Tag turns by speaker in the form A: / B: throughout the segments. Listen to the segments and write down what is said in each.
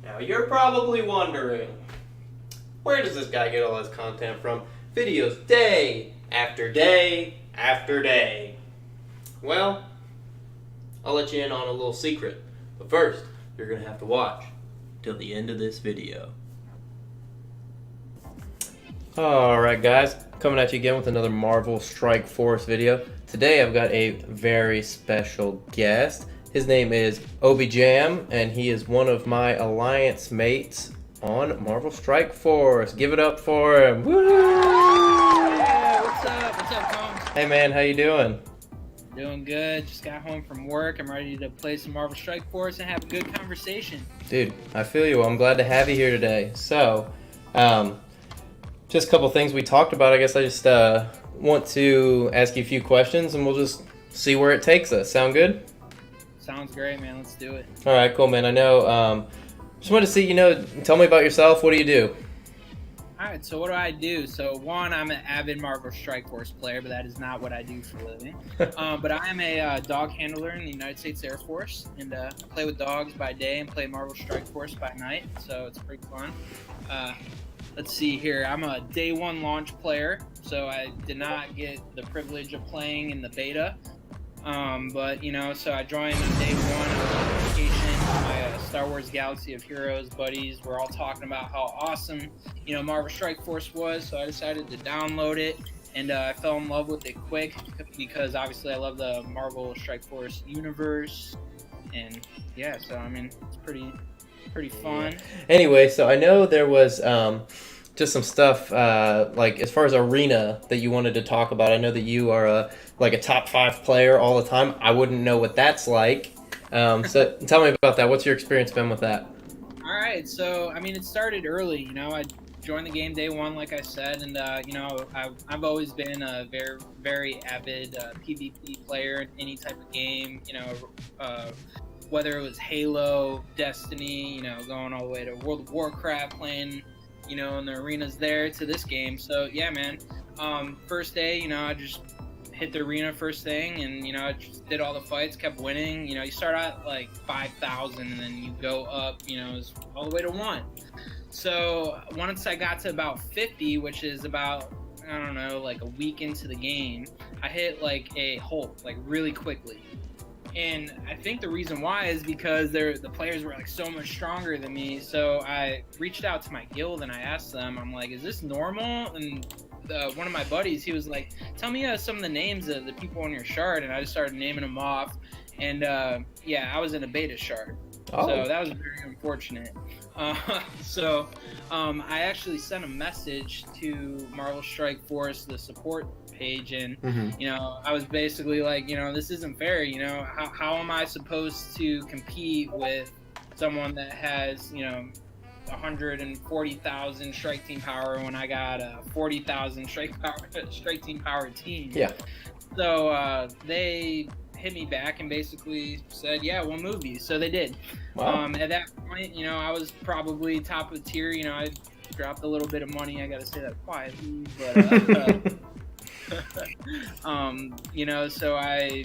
A: Now you're probably wondering, where does this guy get all his content from? Videos day after day after day. Well, I'll let you in on a little secret. But first, you're going to have to watch till the end of this video. Alright guys, coming at you again with another Marvel Strike Force video. Today I've got a very special guest. His name is Obijam, and he is one of my alliance mates on Marvel Strike Force. Give it up for him. Woo!
B: Yeah, what's up? What's up, Combs?
A: Hey man, how you doing?
B: Doing good. Just got home from work. I'm ready to play some Marvel Strike Force and have a good conversation.
A: Dude, I feel you. I'm glad to have you here today. So, just a couple things we talked about. I guess I just want to ask you a few questions, and we'll just see where it takes us. Sound good?
B: Sounds great, man. Let's do it.
A: All right, cool, man. I know. Just wanted to see, tell me about yourself. What do you do?
B: All right, so what do I do? So, one, I'm an avid Marvel Strike Force player, but that is not what I do for a living. But I am a dog handler in the United States Air Force, and I play with dogs by day and play Marvel Strike Force by night, so it's pretty fun. Let's see here. I'm a day one launch player, so I did not get the privilege of playing in the beta. But, so I joined on day one. I was on vacation. My Star Wars Galaxy of Heroes buddies were all talking about how awesome, Marvel Strike Force was, so I decided to download it, and I fell in love with it quick because obviously I love the Marvel Strike Force universe, and yeah, so it's pretty fun.
A: Anyway, so I know there was just some stuff like as far as arena that you wanted to talk about. I know that you are a top 5 player all the time. I wouldn't know what that's like. So tell me about that. What's your experience been with that?
B: All right, so it started early. I joined the game day one, like I said, and I've always been a very, very avid PvP player in any type of game. Whether it was Halo, Destiny, going all the way to World of Warcraft, playing, in the arenas there, to this game. So yeah, man. First day, I just hit the arena first thing, and I just did all the fights, kept winning. You start out like 5,000, and then you go up, all the way to 1. So once I got to about 50, which is about, I don't know, like a week into the game, I hit like a Hulk, like really quickly. And I think the reason why is because the players were like so much stronger than me. So I reached out to my guild and I asked them, I'm like, is this normal? And one of my buddies, he was like, tell me some of the names of the people on your shard. And I just started naming them off. And yeah, I was in a beta shard. Oh. So that was very unfortunate. I actually sent a message to Marvel Strike Force, the support page, and I was basically like, this isn't fair. How am I supposed to compete with someone that has 140,000 strike team power when I got a 40,000 strike team power team?
A: Yeah.
B: So they hit me back and basically said, yeah, we'll move you. So they did. Wow. At that point, I was probably top of tier. I dropped a little bit of money. I got to say that quietly, but so I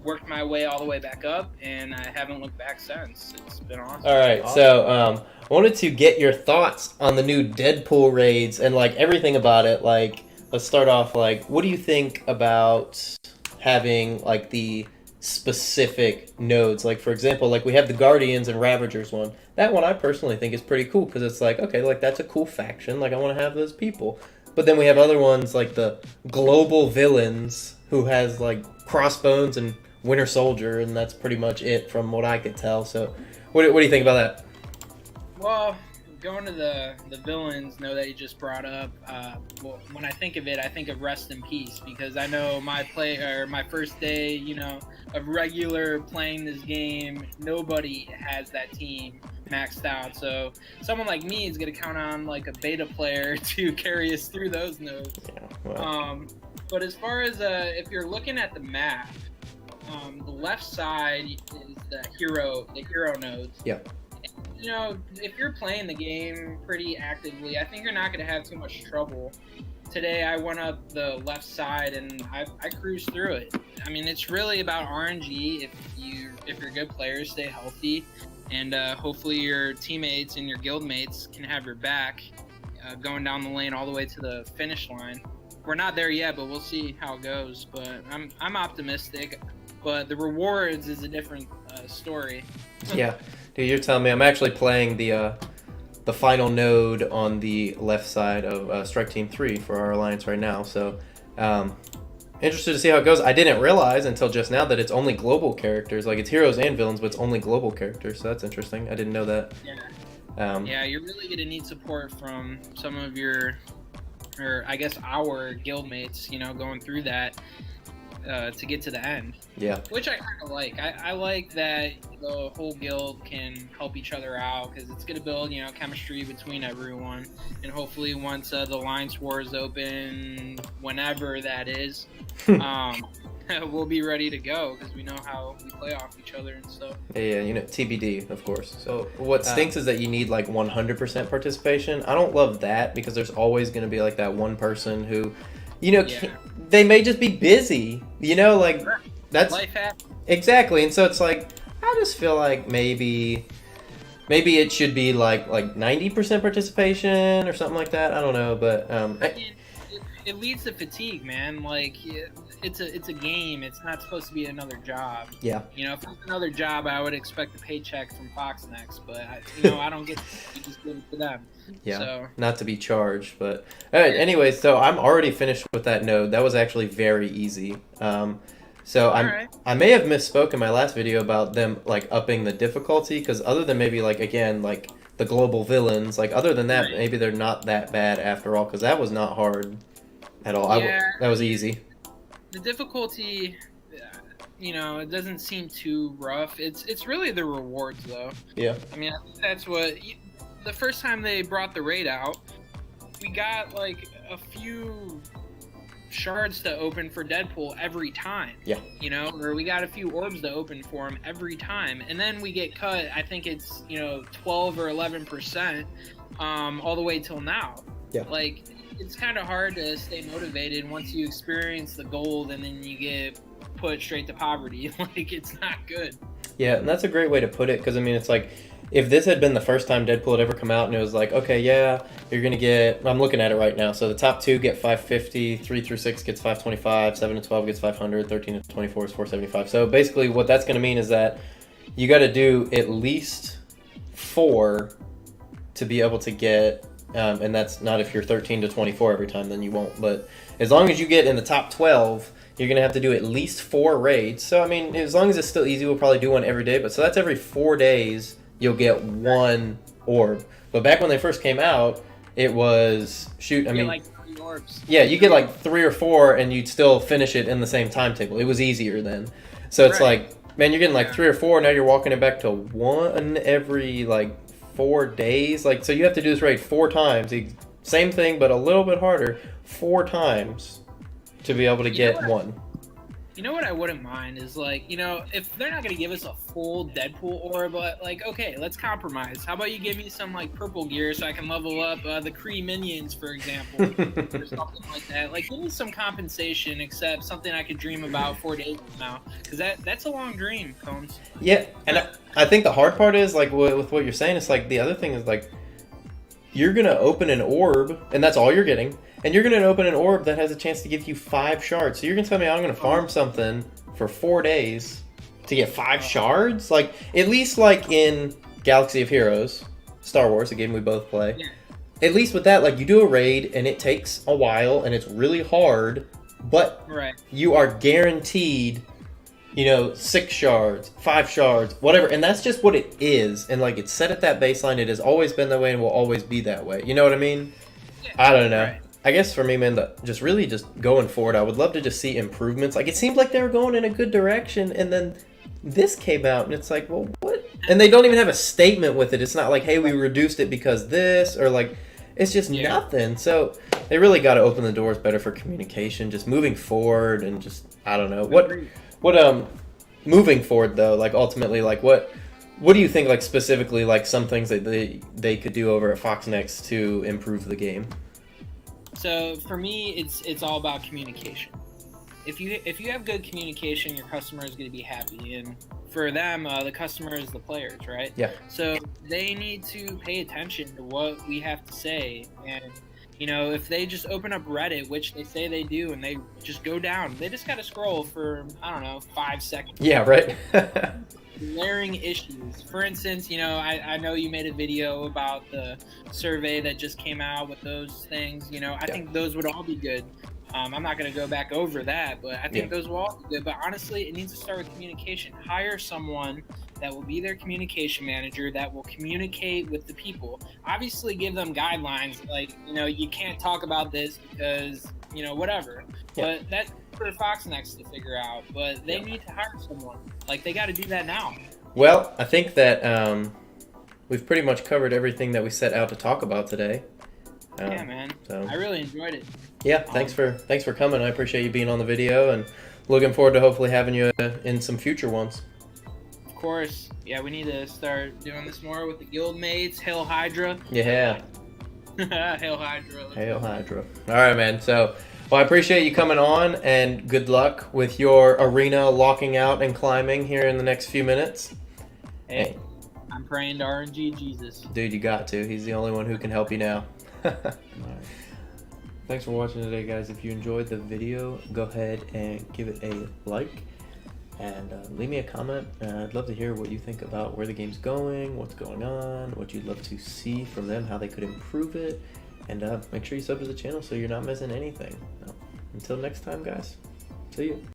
B: worked my way all the way back up, and I haven't looked back since. It's been awesome.
A: All right, so I wanted to get your thoughts on the new Deadpool raids and everything about it. Let's start off. What do you think about having the specific nodes? For example, we have the Guardians and Ravagers one. That one I personally think is pretty cool because it's okay, that's a cool faction. I want to have those people. But then we have other ones like the global villains who has Crossbones and Winter Soldier, and that's pretty much it from what I could tell. So what do you think about that?
B: Well, going to the villains, that you just brought up, when I think of it, I think of Rest in Peace, because I know my first day, of regular playing this game, nobody has that team maxed out. So someone like me is going to count on a beta player to carry us through those nodes. Yeah, well. But as far as if you're looking at the map, the left side is the hero nodes.
A: Yeah.
B: If you're playing the game pretty actively, I think you're not going to have too much trouble. Today I went up the left side and I cruised through it. It's really about RNG. If you're good players, stay healthy. and hopefully your teammates and your guild mates can have your back going down the lane all the way to the finish line. We're not there yet, but we'll see how it goes. But I'm optimistic. But the rewards is a different story.
A: Yeah, dude, you're telling me. I'm actually playing the final node on the left side of Strike Team 3 for our alliance right now. So, interested to see how it goes. I didn't realize until just now that it's only global characters. Like, it's heroes and villains, but it's only global characters. So that's interesting. I didn't know that.
B: Yeah. Yeah, you're really gonna need support from some of your, or I guess our guild mates, you know, going through that to get to the end.
A: Yeah.
B: Which I kind of like. I like that the whole guild can help each other out because it's gonna build, you know, chemistry between everyone, and hopefully once the Alliance Wars open, whenever that is, we'll be ready to go because we know how we play off each other and stuff.
A: Yeah, you know, TBD, of course. So what stinks is that you need like 100% participation. I don't love that because there's always going to be like that one person who, you know, they may just be busy, you know, like that's
B: life happens.
A: Exactly. And so it's like, I just feel like maybe it should be like 90% participation or something like that. I don't know, but
B: it leads to fatigue, man. Like it's a game. It's not supposed to be another job.
A: Yeah.
B: You know, if it's another job, I would expect a paycheck from Fox Next, but I don't get to just give it to them.
A: Yeah.
B: So.
A: Not to be charged, but all right. Anyway, so I'm already finished with that node. That was actually very easy. So I may have misspoke in my last video about them like upping the difficulty because other than maybe like again like the global villains, like other than that maybe they're not that bad after all because that was not hard at all.
B: Yeah,
A: that was easy.
B: The difficulty, you know, it doesn't seem too rough. It's really the rewards though.
A: Yeah.
B: I mean, I think that's what the first time they brought the raid out, we got like a few shards to open for Deadpool every time.
A: Yeah.
B: You know, or we got a few orbs to open for him every time, and then we get cut. I think it's 12 or 11%, all the way till now.
A: Yeah.
B: Like it's kind of hard to stay motivated once you experience the gold and then you get put straight to poverty. Like it's not good.
A: Yeah, and that's a great way to put it because I mean it's like if this had been the first time Deadpool had ever come out and it was like, okay, yeah, you're gonna get, I'm looking at it right now, so the top 2 get 550, 3 through 6 gets 525, 7 to 12 gets 500, 13 to 24 is 475. So basically what that's gonna mean is that you got to do at least 4 to be able to get, and that's not if you're 13 to 24 every time, then you won't, but as long as you get in the top 12, you're going to have to do at least 4 raids. So, I mean, as long as it's still easy, we'll probably do one every day. But so that's every 4 days, you'll get 1 orb. But back when they first came out, it was,
B: like 3 orbs.
A: Yeah, you get like 3 or 4, and you'd still finish it in the same timetable. It was easier then. So it's like, man, you're getting like 3 or 4, now you're walking it back to 1 every like 4 days. Like, so you have to do this raid 4 times. Same thing, but a little bit harder. 4 times. To be able to get 1.
B: You know what I wouldn't mind is like, if they're not going to give us a full Deadpool orb, but like, okay, let's compromise. How about you give me some like purple gear so I can level up the Kree minions, for example, or something like that. Like, give me some compensation, except something I could dream about 4 days from now, because that's a long dream, Combs.
A: Yeah, and I think the hard part is like with what you're saying. It's like the other thing is like you're gonna open an orb, and that's all you're getting. And you're going to open an orb that has a chance to give you 5 shards. So you're going to tell me I'm going to farm something for 4 days to get 5 shards? Like, at least like in Galaxy of Heroes, Star Wars, a game we both play. Yeah. At least with that, like, you do a raid, and it takes a while, and it's really hard. But you are guaranteed, 6 shards, 5 shards, whatever. And that's just what it is. And, like, it's set at that baseline. It has always been that way and will always be that way. You know what I mean? Yeah. I don't know. Right. I guess for me, man, just going forward, I would love to just see improvements. Like, it seemed like they were going in a good direction, and then this came out, and it's like, well, what? And they don't even have a statement with it. It's not like, hey, we reduced it because this, or like, it's just nothing. So they really got to open the doors better for communication, just moving forward, and just, I don't know. What moving forward, though, like, ultimately, like, what do you think, like, specifically, like, some things that they could do over at Fox Next to improve the game?
B: So for me, it's all about communication. If you have good communication, your customer is going to be happy. And for them, the customer is the players, right?
A: Yeah.
B: So they need to pay attention to what we have to say. And, you know, if they just open up Reddit, which they say they do, and they just go down, they just got to scroll for, I don't know, 5 seconds.
A: Yeah, right.
B: Glaring issues. For instance, you know, I know you made a video about the survey that just came out with those things. You know, I think those would all be good. I'm not going to go back over that, but I think those will all be good. But honestly, it needs to start with communication. Hire someone that will be their communication manager, that will communicate with the people. Obviously, give them guidelines, like, you know, you can't talk about this because, you know, whatever.
A: Yeah.
B: But that's for Foxnex to figure out. But they need to hire someone. Like, they got to do that now.
A: Well, I think that we've pretty much covered everything that we set out to talk about today.
B: Yeah, man.
A: So
B: I really enjoyed it.
A: Yeah, thanks for coming. I appreciate you being on the video, and looking forward to hopefully having you in some future ones.
B: Of course. Yeah, we need to start doing this more with the guild mates. Hail Hydra.
A: Yeah.
B: Hail Hydra.
A: Hail Hydra. All right, man. So, well, I appreciate you coming on, and good luck with your arena locking out and climbing here in the next few minutes.
B: Hey, I'm praying to RNG Jesus.
A: Dude, you got to. He's the only one who can help you now. Thanks for watching today, guys. If you enjoyed the video, go ahead and give it a like, and leave me a comment. I'd love to hear what you think about where the game's going, what's going on, what you'd love to see from them, how they could improve it, and make sure you sub to the channel so you're not missing anything. Until next time, guys. See you.